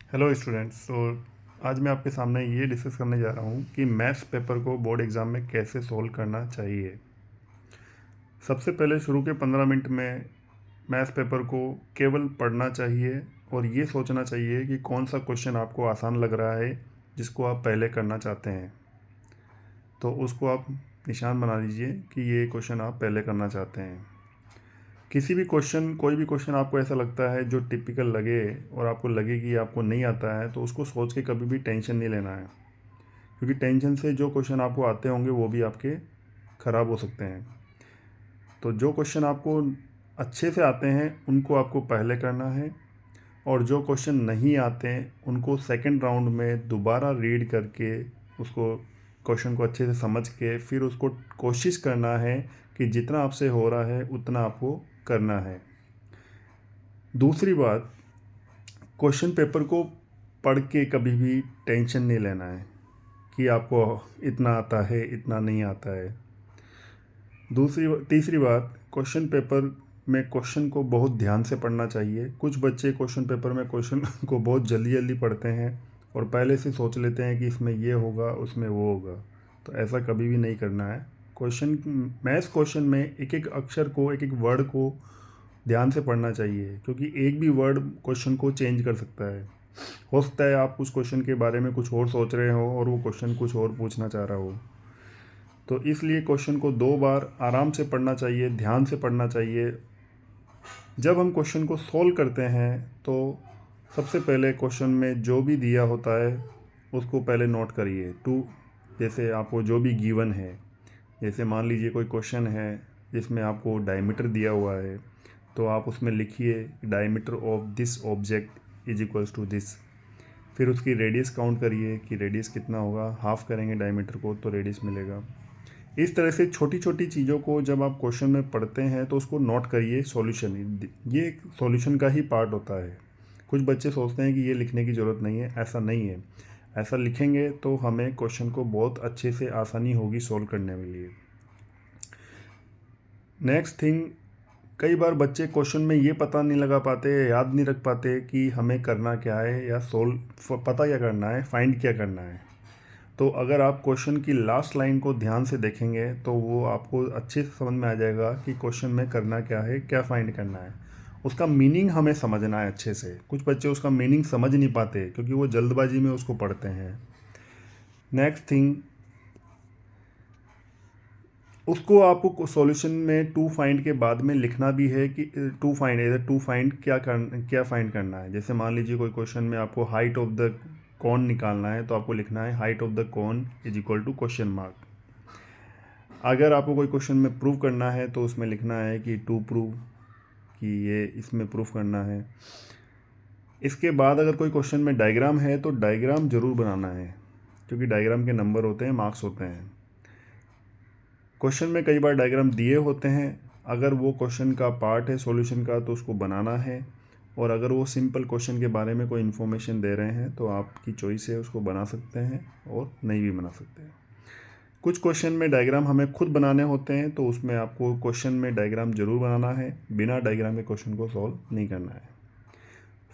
Hello students. आज मैं आपके सामने ये डिस्कस करने जा रहा हूँ कि मैथ्स पेपर को बोर्ड एग्ज़ाम में कैसे सोल्व करना चाहिए। सबसे पहले शुरू के 15 मिनट में मैथ्स पेपर को केवल पढ़ना चाहिए और ये सोचना चाहिए कि कौन सा क्वेश्चन आपको आसान लग रहा है जिसको आप पहले करना चाहते हैं। तो उसको आप निशान बना लीजिए कि ये क्वेश्चन आप पहले करना चाहते हैं। कोई भी क्वेश्चन आपको ऐसा लगता है जो टिपिकल लगे और आपको लगे कि आपको नहीं आता है, तो उसको सोच के कभी भी टेंशन नहीं लेना है, क्योंकि टेंशन से जो क्वेश्चन आपको आते होंगे वो भी आपके ख़राब हो सकते हैं। तो जो क्वेश्चन आपको अच्छे से आते हैं उनको आपको पहले करना है, और जो क्वेश्चन नहीं आते हैं उनको सेकंड राउंड में दोबारा रीड करके उसको क्वेश्चन को अच्छे से समझ के फिर उसको कोशिश करना है कि जितना आपसे हो रहा है उतना आपको करना है। दूसरी बात, क्वेश्चन पेपर को पढ़ के कभी भी टेंशन नहीं लेना है कि आपको इतना आता है इतना नहीं आता है। तीसरी बात, क्वेश्चन पेपर में क्वेश्चन को बहुत ध्यान से पढ़ना चाहिए। कुछ बच्चे क्वेश्चन पेपर में क्वेश्चन को बहुत जल्दी जल्दी पढ़ते हैं और पहले से सोच लेते हैं कि इसमें ये होगा उसमें वो होगा, तो ऐसा कभी भी नहीं करना है। मैथ्स क्वेश्चन में एक एक अक्षर को, एक एक वर्ड को ध्यान से पढ़ना चाहिए, क्योंकि एक भी वर्ड क्वेश्चन को चेंज कर सकता है। हो सकता है आप उस क्वेश्चन के बारे में कुछ और सोच रहे हो और वो क्वेश्चन कुछ और पूछना चाह रहा हो। तो इसलिए क्वेश्चन को 2 बार आराम से पढ़ना चाहिए, ध्यान से पढ़ना चाहिए। जब हम क्वेश्चन को सॉल्व करते हैं तो सबसे पहले क्वेश्चन में जो भी दिया होता है उसको पहले नोट करिए। जैसे आपको जो भी गिवन है, जैसे मान लीजिए कोई क्वेश्चन है जिसमें आपको डायमीटर दिया हुआ है, तो आप उसमें लिखिए diameter of this object is equals to this. फिर उसकी रेडियस काउंट करिए कि रेडियस कितना होगा, हाफ करेंगे डायमीटर को तो रेडियस मिलेगा। इस तरह से छोटी छोटी चीज़ों को जब आप क्वेश्चन में पढ़ते हैं तो उसको नोट करिए। ये एक सॉल्यूशन का ही पार्ट होता है। कुछ बच्चे सोचते हैं कि ये लिखने की ज़रूरत नहीं है, ऐसा नहीं है। ऐसा लिखेंगे तो हमें क्वेश्चन को बहुत अच्छे से आसानी होगी सोल्व करने के लिए। नेक्स्ट थिंग, कई बार बच्चे क्वेश्चन में ये पता नहीं लगा पाते, याद नहीं रख पाते कि हमें करना क्या है, या पता क्या करना है, फाइंड क्या करना है। तो अगर आप क्वेश्चन की लास्ट लाइन को ध्यान से देखेंगे तो वो आपको अच्छे से समझ में आ जाएगा कि क्वेश्चन में करना क्या है, क्या फाइंड करना है। उसका मीनिंग हमें समझना है अच्छे से। कुछ बच्चे उसका मीनिंग समझ नहीं पाते क्योंकि वो जल्दबाजी में उसको पढ़ते हैं। नेक्स्ट थिंग, उसको आपको सॉल्यूशन में टू फाइंड के बाद में लिखना भी है कि टू फाइंड क्या फाइंड करना है। जैसे मान लीजिए कोई क्वेश्चन में आपको हाइट ऑफ द कॉन निकालना है, तो आपको लिखना है height of the cone is equal to question mark. अगर आपको कोई क्वेश्चन में प्रूव करना है तो उसमें लिखना है कि टू प्रूव, कि ये इसमें प्रूफ करना है। इसके बाद अगर कोई क्वेश्चन में डायग्राम है तो डायग्राम ज़रूर बनाना है, क्योंकि डायग्राम के नंबर होते हैं, मार्क्स होते हैं। क्वेश्चन में कई बार डायग्राम दिए होते हैं, अगर वो क्वेश्चन का पार्ट है सॉल्यूशन का तो उसको बनाना है, और अगर वो सिंपल क्वेश्चन के बारे में कोई इन्फॉर्मेशन दे रहे हैं तो आपकी चॉइस है, उसको बना सकते हैं और नहीं भी बना सकते हैं। कुछ क्वेश्चन में डायग्राम हमें खुद बनाने होते हैं, तो उसमें आपको क्वेश्चन में डायग्राम ज़रूर बनाना है, बिना डायग्राम के क्वेश्चन को सॉल्व नहीं करना है।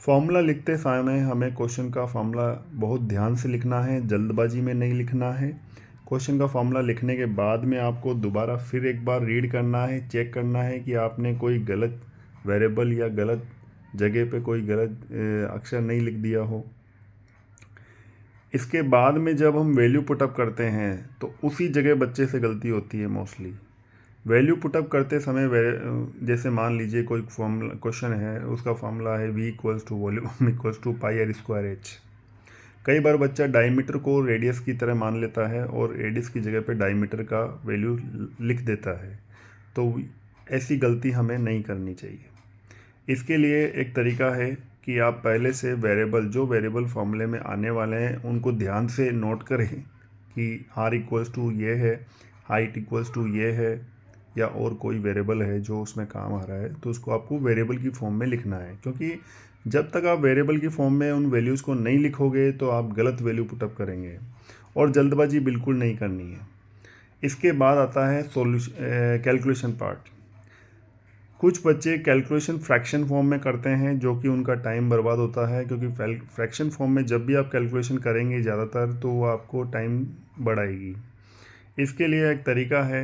फॉर्मूला लिखते समय हमें क्वेश्चन का फॉर्मूला बहुत ध्यान से लिखना है, जल्दबाजी में नहीं लिखना है। क्वेश्चन का फॉर्मूला लिखने के बाद में आपको दोबारा फिर एक बार रीड करना है, चेक करना है कि आपने कोई गलत वेरिएबल या गलत जगह पे कोई गलत अक्षर नहीं लिख दिया हो। इसके बाद में जब हम वैल्यू पुटअप करते हैं तो उसी जगह बच्चे से गलती होती है मोस्टली। वैल्यू पुटअप करते समय जैसे मान लीजिए कोई फॉर्मूला क्वेश्चन है, उसका फॉर्मूला है v equals to volume equals to pi r square h. कई बार बच्चा डायमीटर को रेडियस की तरह मान लेता है और रेडियस की जगह पे डायमीटर का वैल्यू लिख देता है, तो ऐसी गलती हमें नहीं करनी चाहिए। इसके लिए एक तरीका है कि आप पहले से जो वेरिएबल फॉर्मूले में आने वाले हैं उनको ध्यान से नोट करें कि r इक्वल्स टू ये है, हाइट इक्वल्स टू ये है, या और कोई वेरिएबल है जो उसमें काम आ रहा है, तो उसको आपको वेरिएबल की फॉर्म में लिखना है। क्योंकि जब तक आप वेरिएबल की फॉर्म में उन वैल्यूज़ को नहीं लिखोगे तो आप गलत वैल्यू पुटअप करेंगे, और जल्दबाजी बिल्कुल नहीं करनी है। इसके बाद आता है कैलकुलेशन पार्ट। कुछ बच्चे कैलकुलेशन फ्रैक्शन फॉर्म में करते हैं, जो कि उनका टाइम बर्बाद होता है, क्योंकि फ्रैक्शन फॉर्म में जब भी आप कैलकुलेशन करेंगे ज़्यादातर तो वो आपको टाइम बढ़ाएगी। इसके लिए एक तरीका है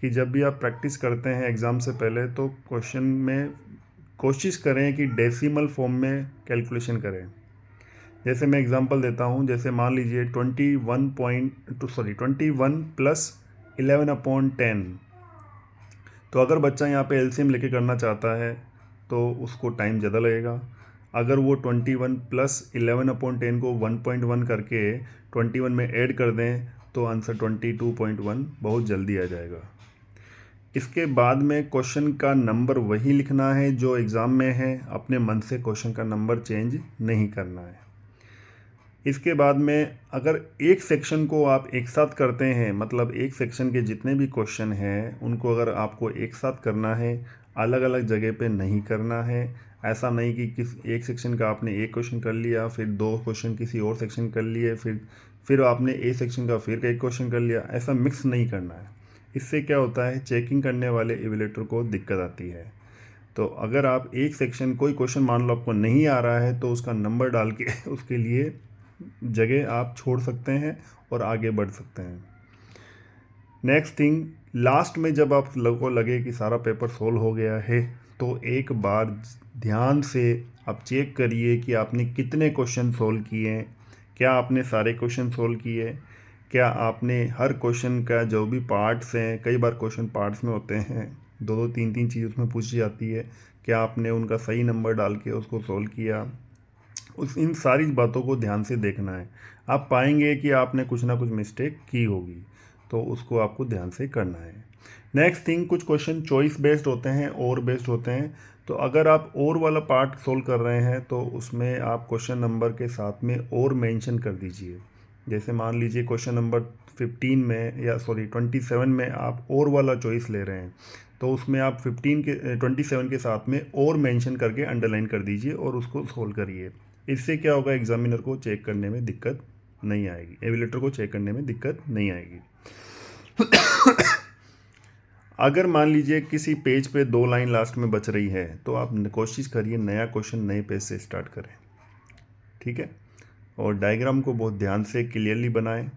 कि जब भी आप प्रैक्टिस करते हैं एग्ज़ाम से पहले, तो क्वेश्चन में कोशिश करें कि डेसिमल फॉर्म में कैलकुलेशन करें। जैसे मैं एग्जांपल देता हूँ, जैसे मान लीजिए 21 प्लस 11/10। तो अगर बच्चा यहाँ पे एलसीएम लेके करना चाहता है तो उसको टाइम ज़्यादा लगेगा। अगर वो 21 प्लस 11/10 को 1.1 करके 21 में ऐड कर दें तो आंसर 22.1 बहुत जल्दी आ जाएगा। इसके बाद में क्वेश्चन का नंबर वही लिखना है जो एग्ज़ाम में है, अपने मन से क्वेश्चन का नंबर चेंज नहीं करना है। इसके बाद में अगर एक सेक्शन को आप एक साथ करते हैं, मतलब एक सेक्शन के जितने भी क्वेश्चन हैं उनको अगर आपको एक साथ करना है, अलग अलग जगह पे नहीं करना है। ऐसा नहीं कि एक सेक्शन का आपने एक क्वेश्चन कर लिया, फिर 2 क्वेश्चन किसी और सेक्शन कर लिए, फिर आपने एक सेक्शन का फिर एक क्वेश्चन कर लिया। ऐसा मिक्स नहीं करना है। इससे क्या होता है, चेकिंग करने वाले इवैल्यूएटर को दिक्कत आती है। तो अगर आप एक सेक्शन कोई क्वेश्चन मान लो आपको नहीं आ रहा है तो उसका नंबर डाल के उसके लिए जगह आप छोड़ सकते हैं और आगे बढ़ सकते हैं। नेक्स्ट थिंग, लास्ट में जब आप लोगों को लगे कि सारा पेपर सोल्व हो गया है तो एक बार ध्यान से आप चेक करिए कि आपने कितने क्वेश्चन सोल्व किए हैं। क्या आपने सारे क्वेश्चन सोल्व किए? क्या आपने हर क्वेश्चन का जो भी पार्ट्स हैं, कई बार क्वेश्चन पार्ट्स में होते हैं, 2-2 3-3 चीज़ उसमें पूछी जाती है, क्या आपने उनका सही नंबर डाल के उसको सोल्व किया? इन सारी बातों को ध्यान से देखना है। आप पाएंगे कि आपने कुछ ना कुछ मिस्टेक की होगी, तो उसको आपको ध्यान से करना है। नेक्स्ट थिंग, कुछ क्वेश्चन चॉइस बेस्ड होते हैं और बेस्ड होते हैं। तो अगर आप और वाला पार्ट सोल्व कर रहे हैं तो उसमें आप क्वेश्चन नंबर के साथ में और मेंशन कर दीजिए। जैसे मान लीजिए क्वेश्चन नंबर 27 में आप और वाला चॉइस ले रहे हैं, तो उसमें आप 27 के साथ में और मेंशन करके अंडरलाइन कर दीजिए और उसको सोल्व करिए। इससे क्या होगा, एग्जामिनर को चेक करने में दिक्कत नहीं आएगी, एवैल्यूएटर को चेक करने में दिक्कत नहीं आएगी। अगर मान लीजिए किसी पेज पे 2 लाइन लास्ट में बच रही है तो आप कोशिश करिए नया क्वेश्चन नए पेज से स्टार्ट करें, ठीक है। और डायग्राम को बहुत ध्यान से क्लियरली बनाएं।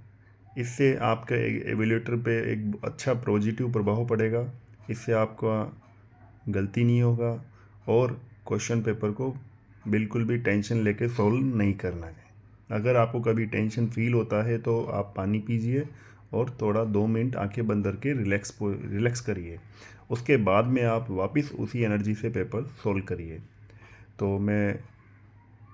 इससे आपका एवैल्यूएटर पे एक अच्छा पॉजिटिव प्रभाव पड़ेगा। इससे आपका गलती नहीं होगा और क्वेश्चन पेपर को बिल्कुल भी टेंशन लेके सॉल्व नहीं करना है। अगर आपको कभी टेंशन फील होता है तो आप पानी पीजिए और थोड़ा 2 मिनट आंखें बंद करके रिलैक्स करिए। उसके बाद में आप वापस उसी एनर्जी से पेपर सॉल्व करिए। तो मैं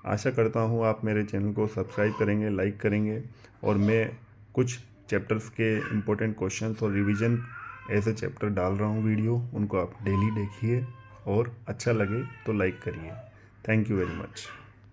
आशा करता हूँ आप मेरे चैनल को सब्सक्राइब करेंगे, लाइक करेंगे, और मैं कुछ चैप्टर्स के इम्पोर्टेंट क्वेश्चंस और रिवीजन ऐसे चैप्टर डाल रहा हूँ वीडियो, उनको आप डेली देखिए और अच्छा लगे तो लाइक करिए। Thank you very much.